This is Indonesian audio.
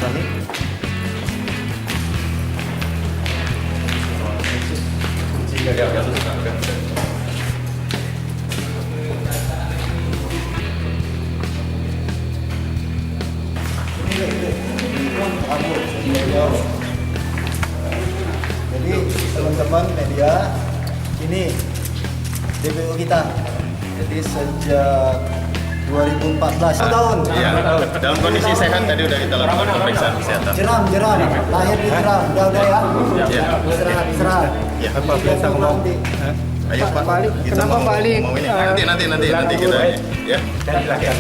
lagi. Jadi teman-teman media, ini DPO kita. Jadi sejak 2014 tahun. Iya, dalam kondisi sehat tadi udah kita lakukan pemeriksaan kesehatan. Jeram, lahir di jeram, udah ya. Iya. Istirahat. Iya. Apa biasa ngomong? Ayo Pak, Balik. kita Kenapa balik? mau ini. Nanti kita ya. Dan